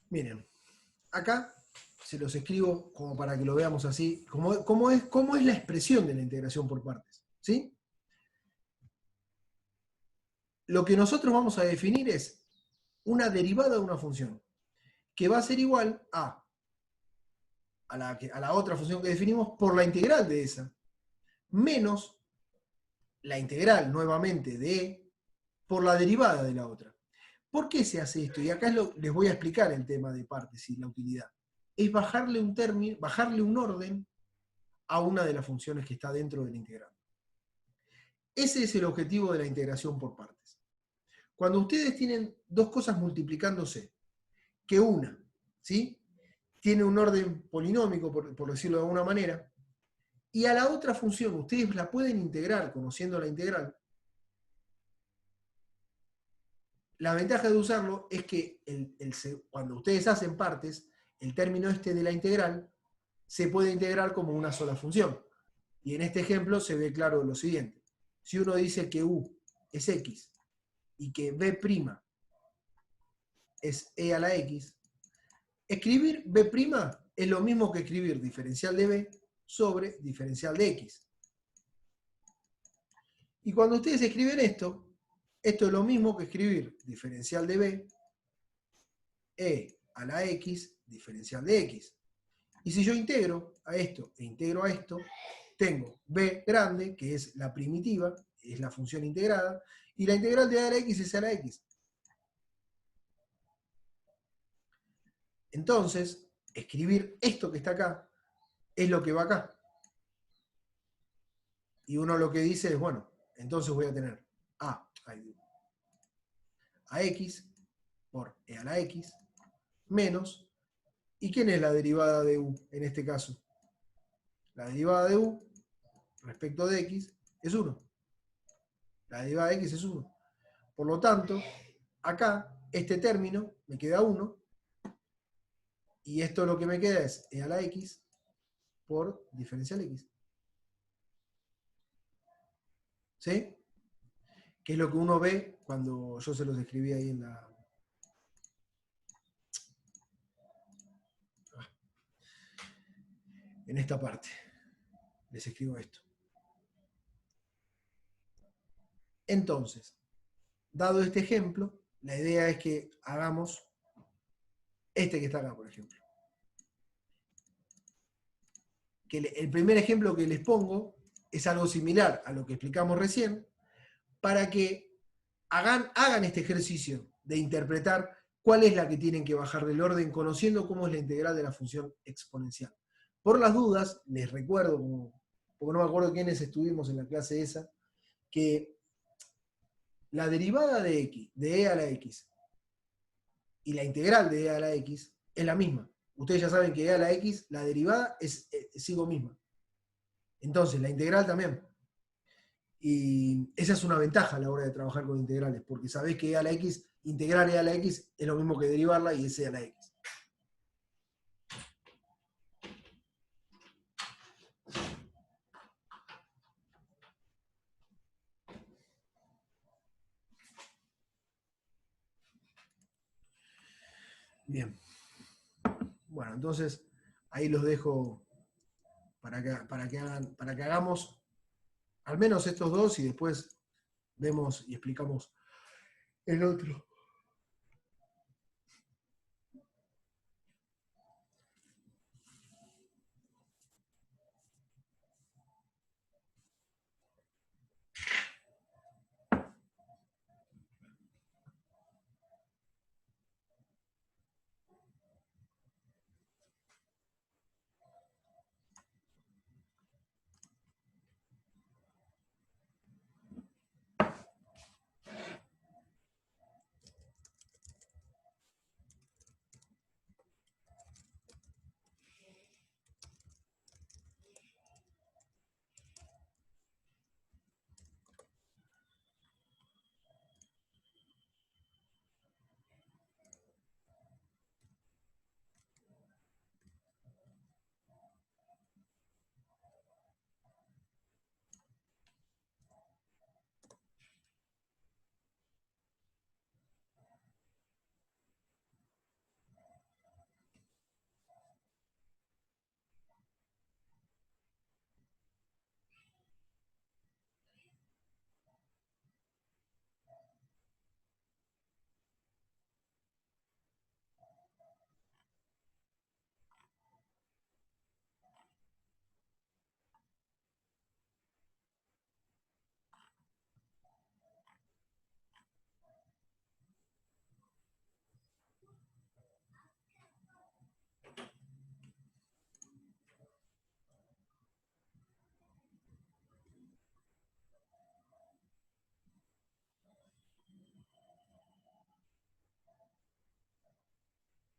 Miren, acá se los escribo como para que lo veamos así, cómo es la expresión de la integración por partes. ¿Sí? Lo que nosotros vamos a definir es una derivada de una función, que va a ser igual a la otra función que definimos por la integral de esa, menos la integral nuevamente de e por la derivada de la otra. ¿Por qué se hace esto? Y acá les voy a explicar el tema de partes y la utilidad. Es bajarle un orden a una de las funciones que está dentro de la integral. Ese es el objetivo de la integración por partes. Cuando ustedes tienen dos cosas multiplicándose, que una, ¿sí?, tiene un orden polinómico, por decirlo de alguna manera, y a la otra función ustedes la pueden integrar conociendo la integral, la ventaja de usarlo es que cuando ustedes hacen partes, el término este de la integral se puede integrar como una sola función. Y en este ejemplo se ve claro lo siguiente. Si uno dice que u es x y que b' es e a la x, escribir b' es lo mismo que escribir diferencial de b sobre diferencial de x. Y cuando ustedes escriben esto es lo mismo que escribir diferencial de b, e a la x, diferencial de x. Y si yo integro a esto e integro a esto, tengo b grande, que es la primitiva, es la función integrada, y la integral de a la x es a la x. Entonces, escribir esto que está acá es lo que va acá. Y uno lo que dice es, bueno, entonces voy a tener a x por e a la x menos, ¿y quién es la derivada de u en este caso? La derivada de u respecto de x es 1. La derivada de x es 1. Por lo tanto, acá, este término me queda 1, y esto lo que me queda es e a la x por diferencial x. ¿Sí? Que es lo que uno ve cuando yo se los escribí ahí en esta parte. Les escribo esto. Entonces, dado este ejemplo, la idea es que hagamos este que está acá, por ejemplo. Que el primer ejemplo que les pongo es algo similar a lo que explicamos recién, para que hagan este ejercicio de interpretar cuál es la que tienen que bajar del orden, conociendo cómo es la integral de la función exponencial. Por las dudas, les recuerdo, porque no me acuerdo quiénes estuvimos en la clase esa, que la derivada de x, de e a la x, y la integral de e a la x es la misma. Ustedes ya saben que e a la x, la derivada es sigo misma. Entonces, la integral también. Y esa es una ventaja a la hora de trabajar con integrales, porque sabés que e a la x, integrar e a la x es lo mismo que derivarla y es e a la x. Bien. Bueno, entonces ahí los dejo para que hagamos al menos estos dos y después vemos y explicamos el otro.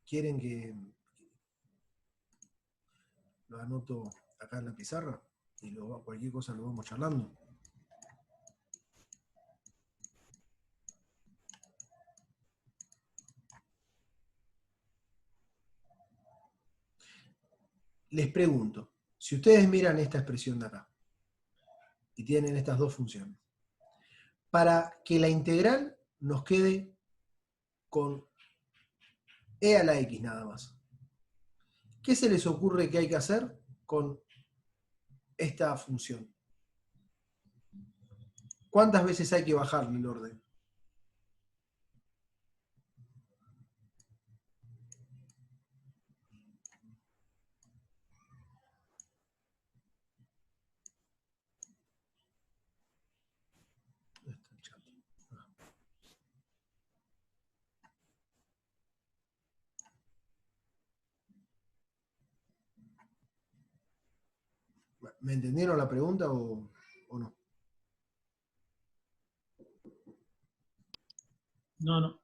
¿Quieren que lo anoto acá en la pizarra? Y cualquier cosa lo vamos charlando. Les pregunto, si ustedes miran esta expresión de acá, y tienen estas dos funciones, para que la integral nos quede con e a la x nada más, ¿qué se les ocurre que hay que hacer con esta función? ¿Cuántas veces hay que bajarle el orden? ¿Me entendieron la pregunta o no? No.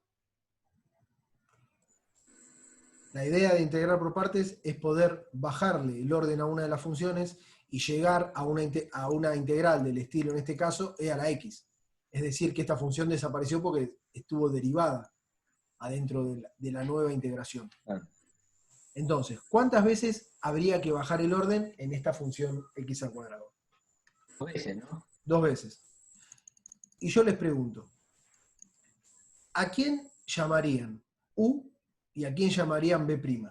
La idea de integrar por partes es poder bajarle el orden a una de las funciones y llegar a una integral del estilo, en este caso, e a la x. Es decir, que esta función desapareció porque estuvo derivada adentro de la nueva integración. Claro. Entonces, ¿cuántas veces habría que bajar el orden en esta función x al cuadrado? 2 veces, ¿no? 2 veces. Y yo les pregunto, ¿a quién llamarían u y a quién llamarían b'?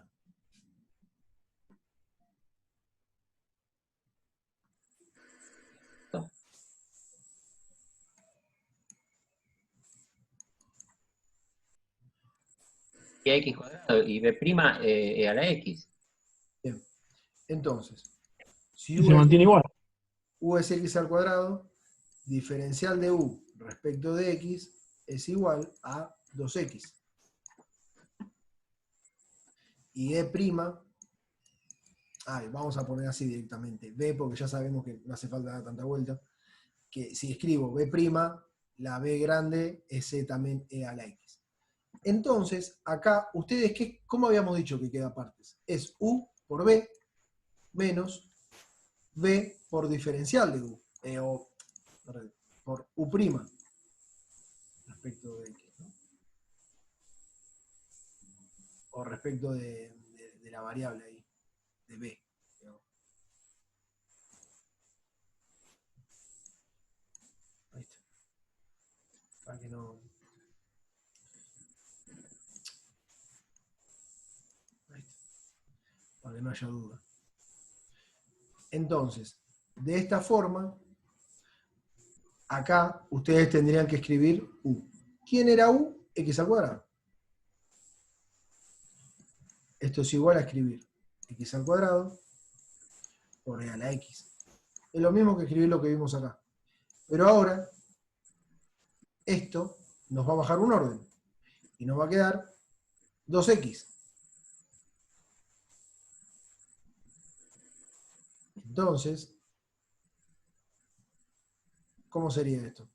Y a x cuadrado y b' a la x. Bien. Entonces, si Y se mantiene igual. u es x al cuadrado, diferencial de u respecto de x es igual a 2x. Y b', vamos a poner así directamente, b porque ya sabemos que no hace falta dar tanta vuelta, que si escribo b', la b grande es también e a la x. Entonces, acá, ustedes, ¿cómo habíamos dicho que queda partes? Es u por b menos b por diferencial de u, por u' respecto de x, ¿no? O respecto de la variable ahí, de b. Digamos. Ahí está. Para que no... Ahí está. Para que no haya duda. Entonces, de esta forma, acá ustedes tendrían que escribir u. ¿Quién era u? X al cuadrado. Esto es igual a escribir x al cuadrado por e a la x. Es lo mismo que escribir lo que vimos acá. Pero ahora, esto nos va a bajar un orden. Y nos va a quedar 2x. Entonces, ¿cómo sería esto?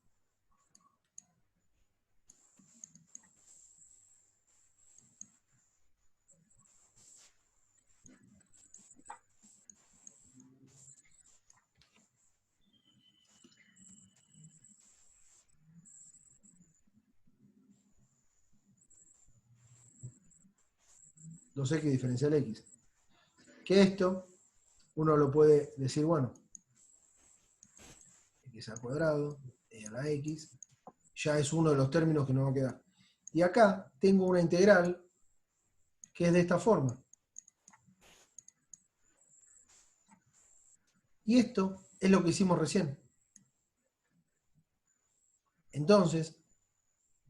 Dos x diferencial x. Que esto, uno lo puede decir, bueno, x al cuadrado, e a la x, ya es uno de los términos que nos va a quedar. Y acá tengo una integral que es de esta forma. Y esto es lo que hicimos recién. Entonces,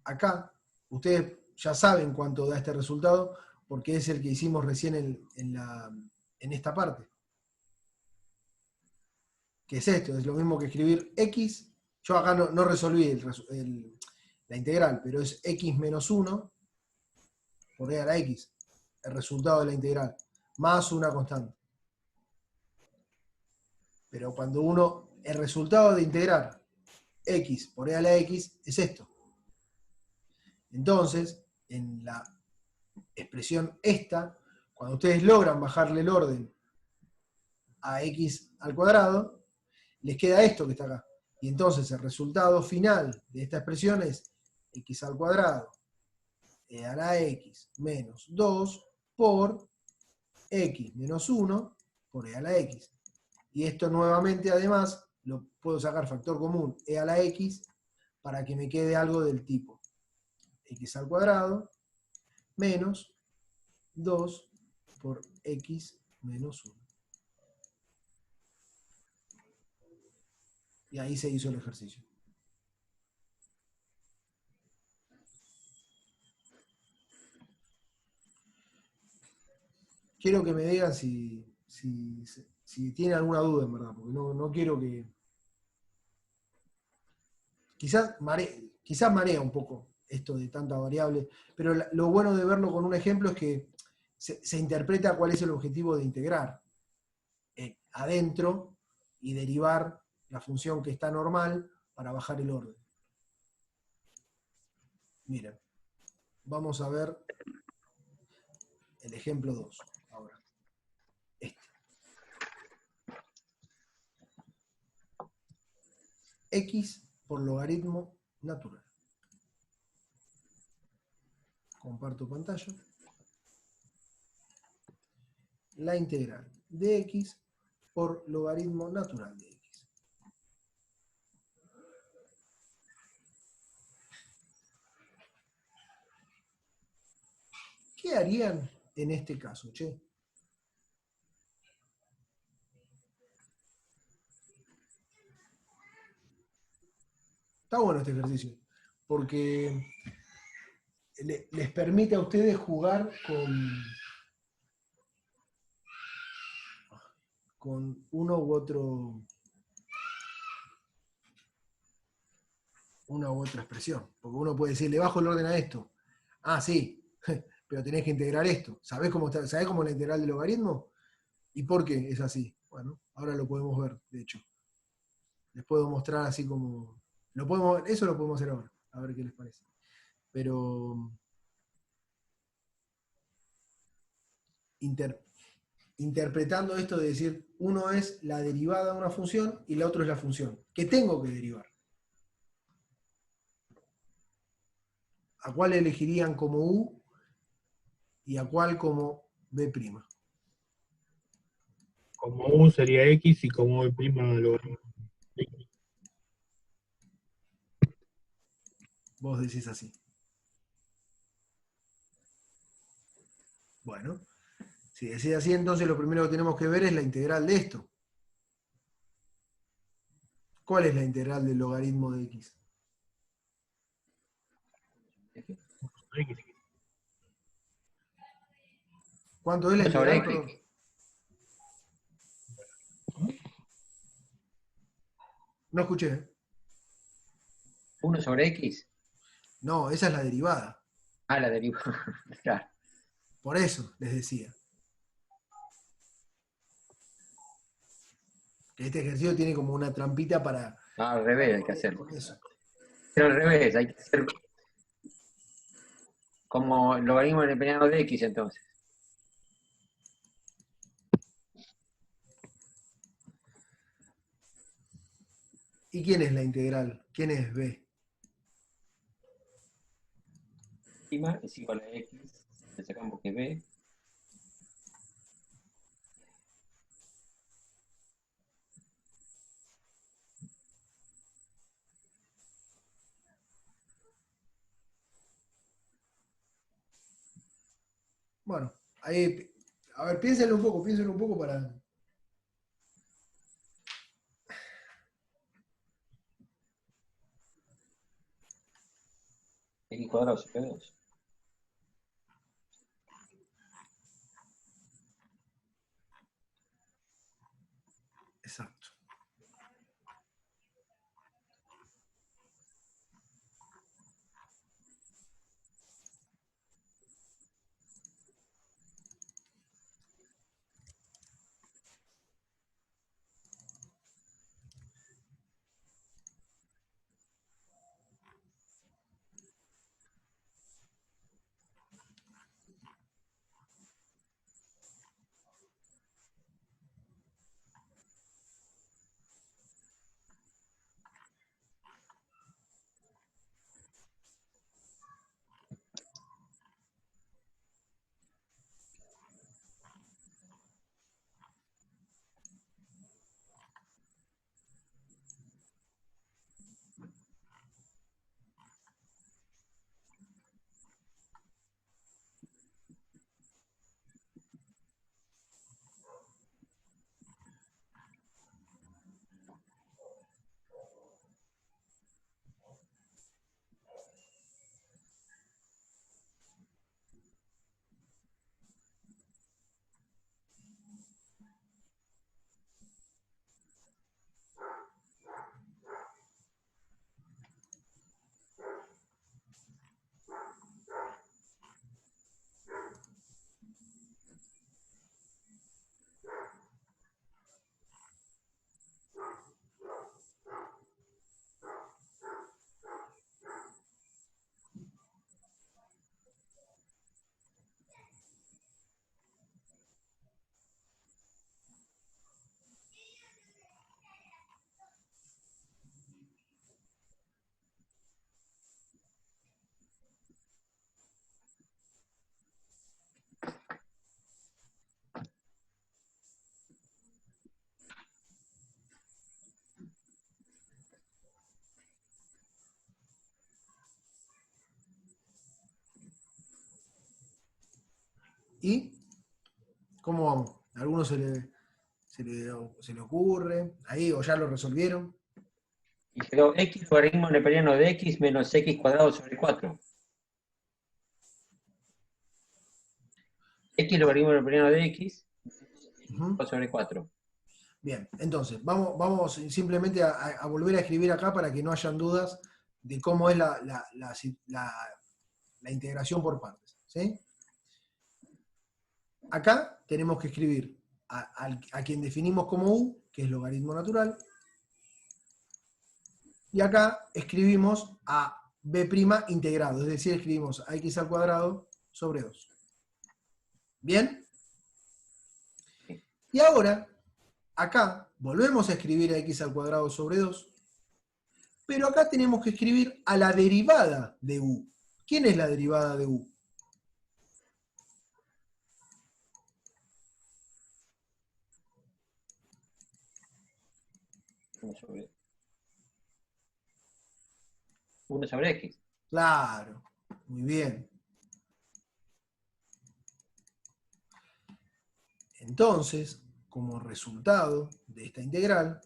acá, ustedes ya saben cuánto da este resultado, porque es el que hicimos recién en esta parte. Que es esto, es lo mismo que escribir x. Yo acá no resolví la integral, pero es x menos 1 por e a la x, el resultado de la integral, más una constante. Pero cuando el resultado de integrar x por e a la x es esto. Entonces, en expresión esta, cuando ustedes logran bajarle el orden a x al cuadrado, les queda esto que está acá. Y entonces el resultado final de esta expresión es x al cuadrado e a la x menos 2 por x menos 1 por e a la x. Y esto nuevamente, además, lo puedo sacar factor común e a la x para que me quede algo del tipo x al cuadrado menos 2 por x menos 1. Y ahí se hizo el ejercicio. Quiero que me digan si tienen alguna duda, en verdad, porque no quiero que... Quizás marea un poco esto de tanta variable, pero lo bueno de verlo con un ejemplo es que se interpreta cuál es el objetivo de integrar adentro y derivar la función que está normal para bajar el orden. Miren, vamos a ver el ejemplo 2 ahora. Este. X por logaritmo natural. Comparto pantalla. La integral de x por logaritmo natural de x. ¿Qué harían en este caso, che? Está bueno este ejercicio, porque les permite a ustedes jugar con una u otra expresión. Porque uno puede decir, le bajo el orden a esto. Ah, sí, pero tenés que integrar esto. ¿Sabés cómo es la integral del logaritmo? ¿Y por qué es así? Bueno, ahora lo podemos ver, de hecho. Les puedo mostrar así como... eso lo podemos hacer ahora, a ver qué les parece. Pero interpretando esto de decir, uno es la derivada de una función y la otra es la función, que tengo que derivar. ¿A cuál elegirían como u y a cuál como b'? Como u sería x y como b' logaritmo. Vos decís así. Bueno, si decís así, entonces lo primero que tenemos que ver es la integral de esto. ¿Cuál es la integral del logaritmo de x? X. ¿Cuánto es la 1 sobre integral? x. Perdón. No escuché. 1 sobre x. No, esa es la derivada. Ah, la derivada. Claro. Por eso les decía. Que este ejercicio tiene como una trampita para... No, al revés hay que hacerlo. Con eso. Pero al revés, hay que hacer como logaritmo independente de x entonces. ¿Y quién es la integral? ¿Quién es b? Prima es igual a x. Le sacamos que b. Bueno, ahí... A ver, piénsenlo un poco para... X cuadrado sobre 2. Exacto. ¿Y cómo vamos? ¿A alguno se le ocurre? ¿Ahí o ya lo resolvieron? Y quedó x logaritmo neperiano de x menos x cuadrado sobre 4. X logaritmo neperiano de x Ujú. sobre 4. Bien, entonces, vamos simplemente a volver a escribir acá para que no hayan dudas de cómo es la integración por partes. ¿Sí? Acá tenemos que escribir a quien definimos como u, que es logaritmo natural, y acá escribimos a b' integrado, es decir, escribimos a x al cuadrado sobre 2. ¿Bien? Y ahora, acá volvemos a escribir a x al cuadrado sobre 2, pero acá tenemos que escribir a la derivada de u. ¿Quién es la derivada de u? Sobre 1 sobre x. Claro, muy bien. Entonces, como resultado de esta integral,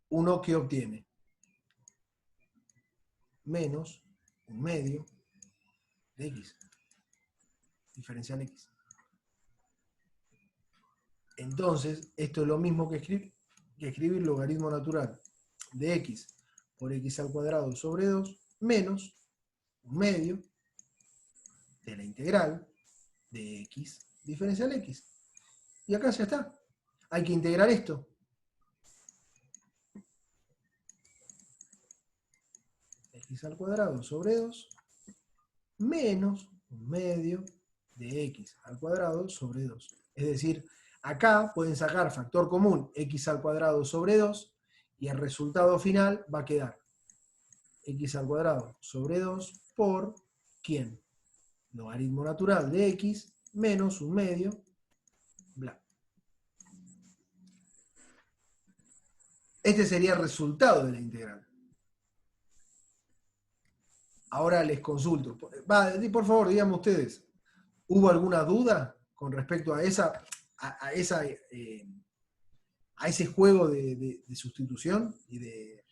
uno que obtiene menos un medio de x, diferencial x. Entonces, esto es lo mismo que escribir logaritmo natural de x por x al cuadrado sobre 2 menos un medio de la integral de x diferencial x. Y acá ya está. Hay que integrar esto. X al cuadrado sobre 2 menos un medio de x al cuadrado sobre 2. Es decir, acá pueden sacar factor común x al cuadrado sobre 2 y el resultado final va a quedar x al cuadrado sobre 2 por ¿quién? Logaritmo natural de x menos un medio, bla. Este sería el resultado de la integral. Ahora les consulto. Por favor, díganme ustedes, ¿hubo alguna duda con respecto a ese juego de sustitución y de...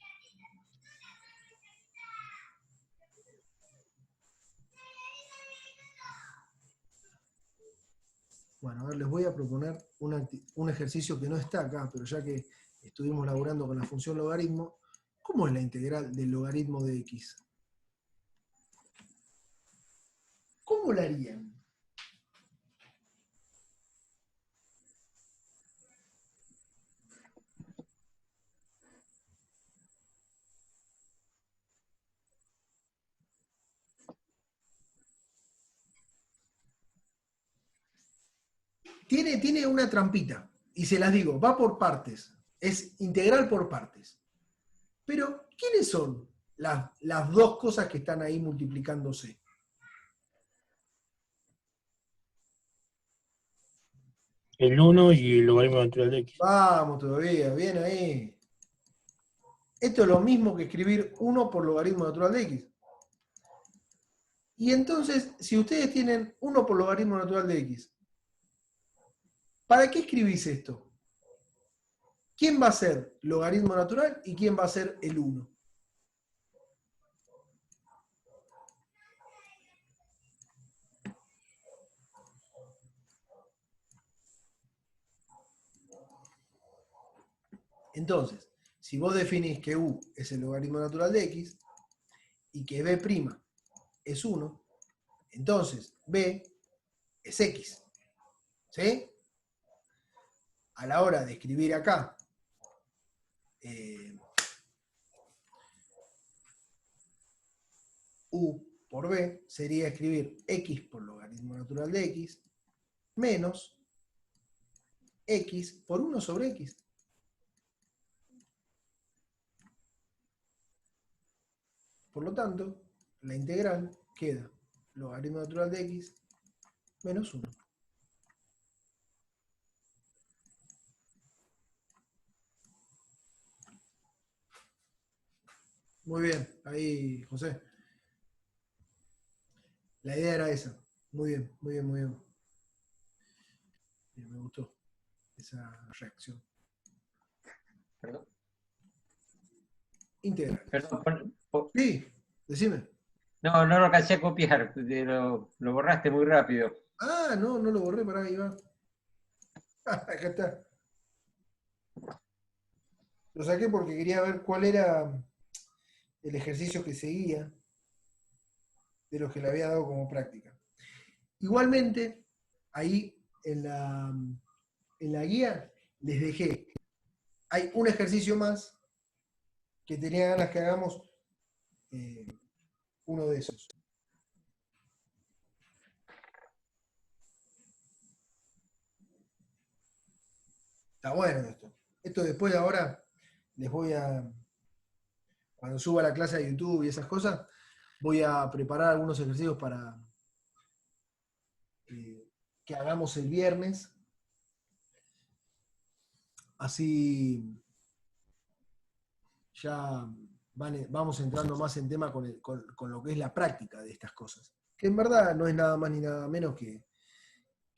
Bueno, a ver, les voy a proponer un ejercicio que no está acá, pero ya que estuvimos laburando con la función logaritmo, ¿cómo es la integral del logaritmo de x? ¿Cómo la harían? Tiene una trampita, y se las digo, va por partes, es integral por partes. Pero, ¿quiénes son las dos cosas que están ahí multiplicándose? El 1 y el logaritmo natural de x. Vamos todavía, bien ahí. Esto es lo mismo que escribir 1 por logaritmo natural de x. Y entonces, si ustedes tienen 1 por logaritmo natural de x, ¿para qué escribís esto? ¿Quién va a ser logaritmo natural y quién va a ser el 1? Entonces, si vos definís que u es el logaritmo natural de x y que b' es 1, entonces b es x. ¿Sí? A la hora de escribir acá u por b, sería escribir x por logaritmo natural de x menos x por 1 sobre x. Por lo tanto, la integral queda logaritmo natural de x menos 1. Muy bien, ahí, José. La idea era esa. Muy bien, muy bien, muy bien. Me gustó esa reacción. Perdón. Integral. Perdón, Sí, decime. no lo alcancé a copiar, lo borraste muy rápido. Ah, no lo borré, pará, ahí va. Acá está. Lo saqué porque quería ver cuál era el ejercicio que seguía de los que le había dado como práctica. Igualmente, ahí en la guía les dejé, hay un ejercicio más que tenía ganas que hagamos, uno de esos. Está bueno esto. Esto después de ahora les voy a, cuando suba la clase a YouTube y esas cosas, voy a preparar algunos ejercicios para que hagamos el viernes. Así ya vamos entrando más en tema con lo que es la práctica de estas cosas. Que en verdad no es nada más ni nada menos que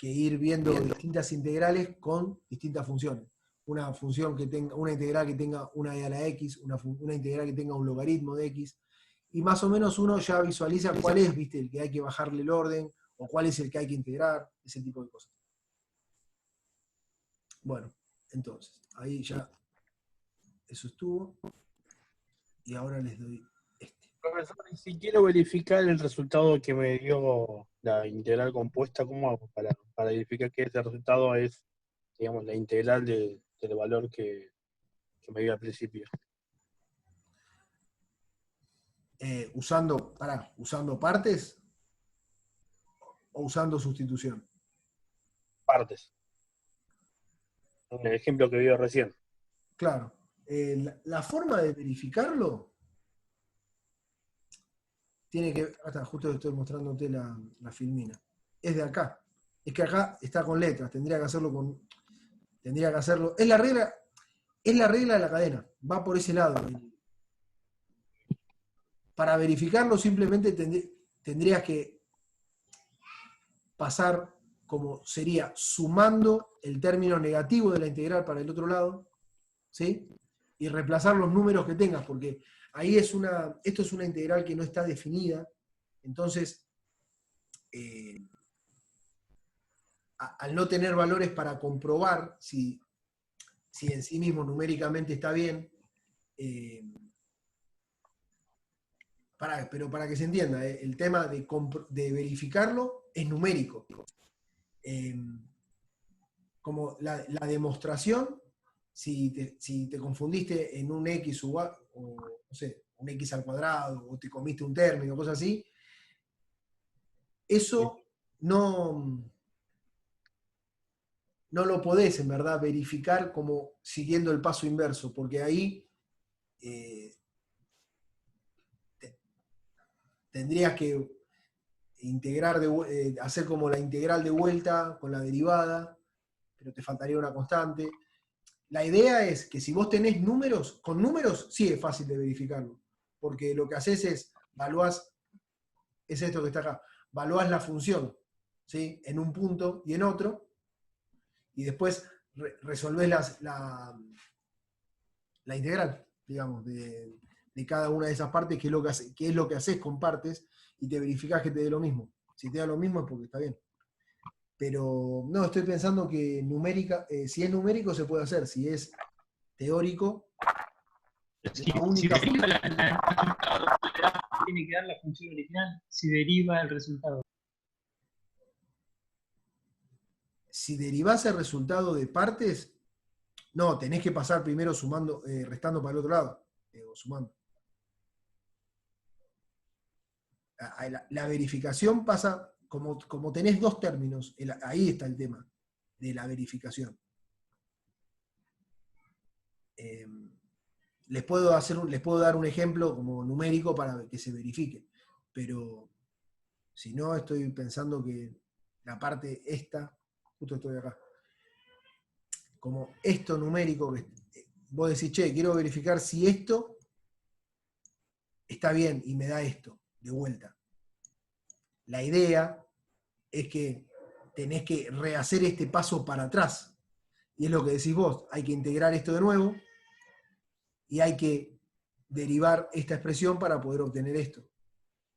ir viendo distintas integrales con distintas funciones. Una función que tenga, una integral que tenga una e a la x, una integral que tenga un logaritmo de x, y más o menos uno ya visualiza cuál es, ¿viste?, el que hay que bajarle el orden, o cuál es el que hay que integrar, ese tipo de cosas. Bueno, entonces, ahí ya eso estuvo, y ahora les doy este. Profesor, y si quiero verificar el resultado que me dio la integral compuesta, ¿cómo hago para verificar que ese resultado es, digamos, la integral del valor que me dio al principio? Usando partes o usando sustitución. Partes. En el ejemplo que vio recién. Claro. La forma de verificarlo tiene que. Hasta justo estoy mostrándote la filmina. Es de acá. Es que acá está con letras. Tendría que hacerlo. Es la regla de la cadena. Va por ese lado. Para verificarlo simplemente tendrías que pasar como sería sumando el término negativo de la integral para el otro lado, ¿sí? Y reemplazar los números que tengas, porque ahí esto es una integral que no está definida, entonces al no tener valores para comprobar si en sí mismo numéricamente está bien, pero para que se entienda, el tema de verificarlo es numérico. Como la demostración, si te confundiste en un x o no sé, un x al cuadrado, o te comiste un término, cosas así, eso no lo podés en verdad verificar como siguiendo el paso inverso, porque ahí tendrías que integrar hacer como la integral de vuelta con la derivada, pero te faltaría una constante. La idea es que si vos tenés números, con números sí es fácil de verificarlo, porque lo que haces es, es esto que está acá, evaluás la función, ¿sí?, en un punto y en otro, y después resolvés la integral, digamos, de cada una de esas partes, que es lo que haces con partes, y te verificás que te dé lo mismo. Si te da lo mismo es porque está bien. Pero no, estoy pensando que si es numérico se puede hacer, si es teórico, la única deriva tiene que dar la función original si deriva el resultado. Si derivás el resultado de partes, no, tenés que pasar primero sumando, restando para el otro lado, o sumando. La verificación pasa, como tenés dos términos, ahí está el tema de la verificación. Les puedo dar un ejemplo como numérico para que se verifique, pero si no, estoy pensando que la parte esta, justo estoy acá, como esto numérico, vos decís, che, quiero verificar si esto está bien y me da esto de vuelta. La idea es que tenés que rehacer este paso para atrás. Y es lo que decís vos, hay que integrar esto de nuevo y hay que derivar esta expresión para poder obtener esto.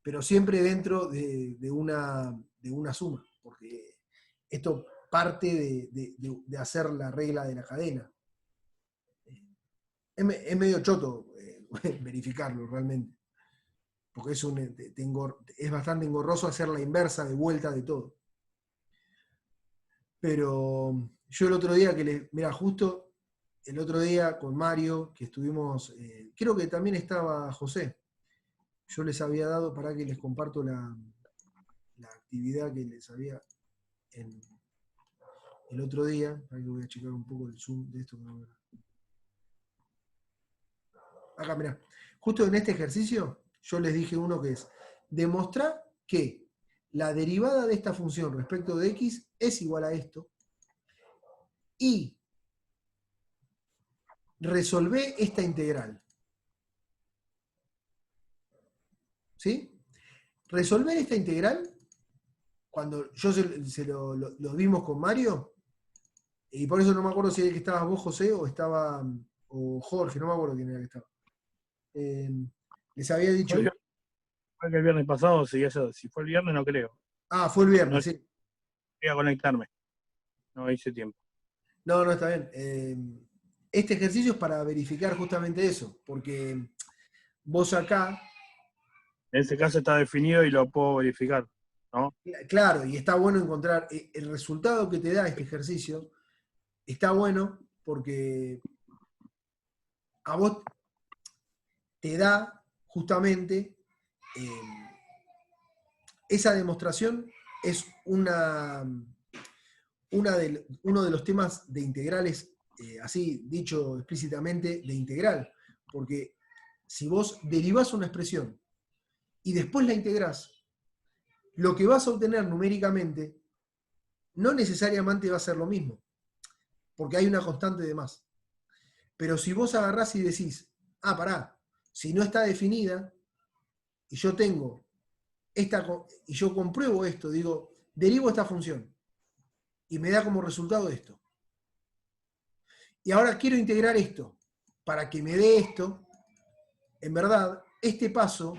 Pero siempre dentro de una suma, porque esto parte de hacer la regla de la cadena. Es medio choto verificarlo realmente, porque es bastante engorroso hacer la inversa de vuelta de todo. Pero yo el otro día mira, justo el otro día con Mario, que estuvimos, creo que también estaba José, yo les había dado, para que les comparto la actividad que les había el otro día, para que voy a checar un poco el zoom de esto. Acá, mirá, justo en este ejercicio yo les dije uno que es demostrar que la derivada de esta función respecto de x es igual a esto y resolver esta integral. ¿Sí? Resolver esta integral, cuando yo lo vimos con Mario, y por eso no me acuerdo si era que estabas vos, José, o Jorge, no me acuerdo quién era que estaba. Les había dicho. Fue que el viernes pasado, si fue el viernes, no creo. Ah, fue el viernes, No, sí. voy a conectarme. No hice tiempo. No, está bien. Este ejercicio es para verificar justamente eso, porque vos acá. En ese caso está definido y lo puedo verificar, ¿no? Claro, y está bueno encontrar el resultado que te da este ejercicio. Está bueno porque a vos te da justamente esa demostración es uno de los temas de integrales, así dicho explícitamente, de integral, porque si vos derivás una expresión y después la integrás, lo que vas a obtener numéricamente no necesariamente va a ser lo mismo, porque hay una constante de más. Pero si vos agarrás y decís, pará, si no está definida, y yo tengo y yo compruebo esto, digo, derivo esta función, y me da como resultado esto. Y ahora quiero integrar esto. Para que me dé esto, en verdad, este paso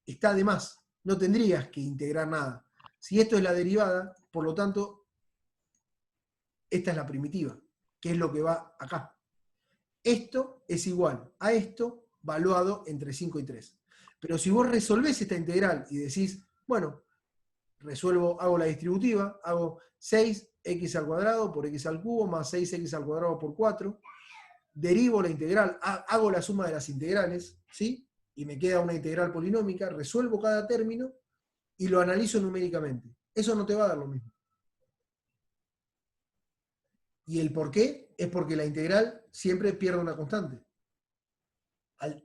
está de más. No tendrías que integrar nada. Si esto es la derivada, por lo tanto, esta es la primitiva, que es lo que va acá. Esto es igual a esto valuado entre 5 y 3. Pero si vos resolvés esta integral y decís, bueno, hago la distributiva, hago 6x al cuadrado por x al cubo más 6x al cuadrado por 4, derivo la integral, hago la suma de las integrales, ¿sí? Y me queda una integral polinómica, resuelvo cada término y lo analizo numéricamente. Eso no te va a dar lo mismo. ¿Y el por qué? Es porque la integral siempre pierde una constante.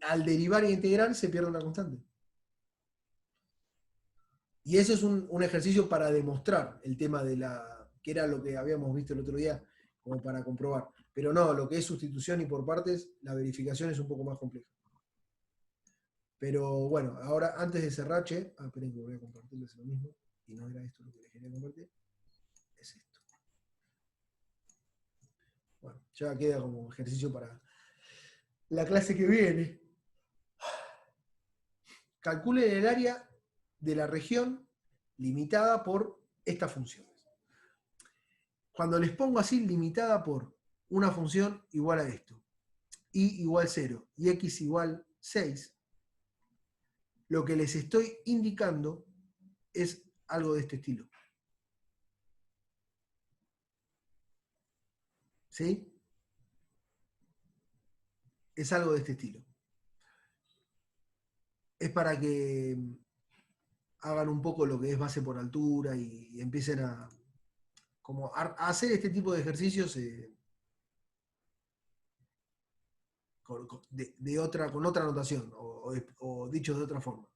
Al derivar e integrar se pierde una constante. Y eso es un ejercicio para demostrar el tema que era lo que habíamos visto el otro día, como para comprobar. Pero no, lo que es sustitución y por partes, la verificación es un poco más compleja. Pero bueno, ahora antes de cerrar, esperen que voy a compartirles lo mismo, y no era esto lo que les quería compartir, es esto. Bueno, ya queda como ejercicio para la clase que viene. Calculen el área de la región limitada por estas funciones. Cuando les pongo así, limitada por una función igual a esto, y igual 0 y x igual 6, lo que les estoy indicando es algo de este estilo. ¿Sí? Es algo de este estilo. Es para que hagan un poco lo que es base por altura y empiecen a hacer este tipo de ejercicios con otra notación o dichos de otra forma.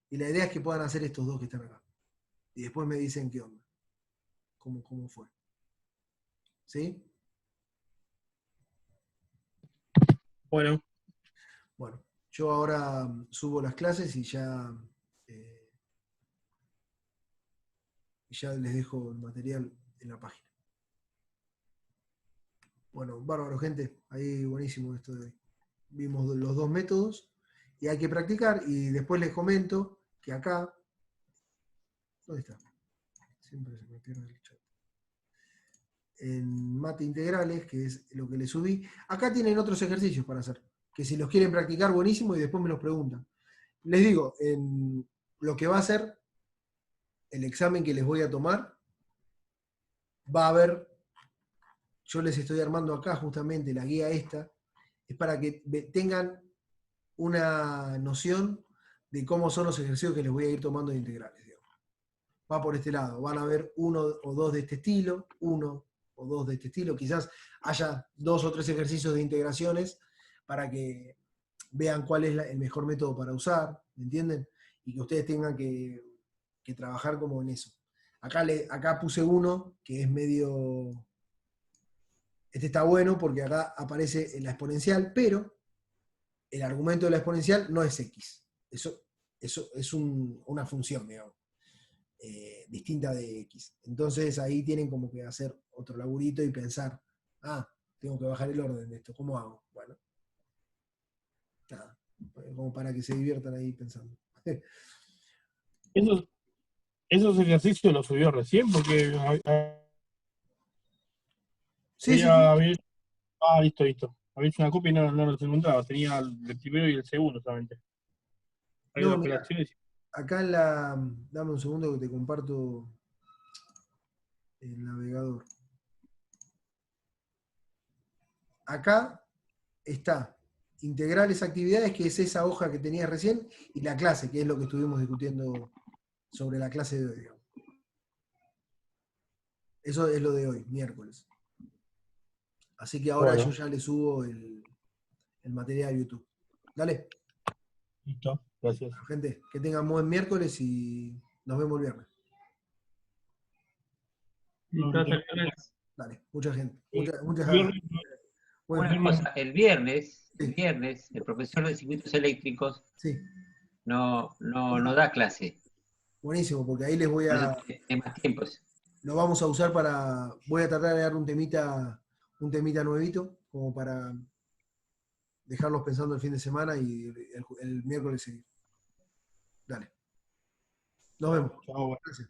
Y la idea es que puedan hacer estos dos que están acá. Y después me dicen qué onda. ¿Cómo fue? ¿Sí? Bueno, yo ahora subo las clases y y ya les dejo el material en la página. Bueno, bárbaro, gente. Ahí buenísimo esto de hoy. Vimos los dos métodos y hay que practicar. Y después les comento que acá. ¿Dónde está? Siempre se me pierde el chat. En mate integrales, que es lo que les subí. Acá tienen otros ejercicios para hacer. Que si los quieren practicar, buenísimo, y después me los preguntan. Les digo, en lo que va a ser el examen que les voy a tomar, va a haber. Yo les estoy armando acá justamente la guía esta, es para que tengan una noción de cómo son los ejercicios que les voy a ir tomando de integrales. Digamos. Va por este lado, van a ver uno o dos de este estilo, uno o dos de este estilo, quizás haya 2 o 3 ejercicios de integraciones para que vean cuál es el mejor método para usar, ¿me entienden? Y que ustedes tengan que trabajar como en eso. Acá puse uno que es medio... Este está bueno porque acá aparece la exponencial, pero el argumento de la exponencial no es x. Eso es una función, digamos, distinta de x. Entonces ahí tienen como que hacer otro laburito y pensar, tengo que bajar el orden de esto, ¿cómo hago? Bueno, nada, como para que se diviertan ahí pensando. Esos ejercicios los subió recién porque Sí. listo. Había hecho una copia y no los encontraba. Tenía el primero y el segundo solamente. Hay No, dos mira, operaciones. acá dame un segundo que te comparto el navegador. Acá está integrales actividades, que es esa hoja que tenías recién, y la clase, que es lo que estuvimos discutiendo sobre la clase de hoy. Digamos. Eso es lo de hoy, miércoles. Así que ahora Bueno. yo ya le subo el material a YouTube. Dale. Listo, gracias. Bueno, gente, que tengan buen miércoles y nos vemos el viernes. Listo, hasta el viernes. Dale, mucha gente. Una Bueno, cosa, el viernes, sí, el profesor de circuitos eléctricos sí. no da clase. Buenísimo, porque ahí les voy Por eso a... tiene más tiempos. Lo vamos a usar para... Voy a tratar de dar un temita nuevito, como para dejarlos pensando el fin de semana y el miércoles seguir. Dale. Nos vemos. Chao. Gracias.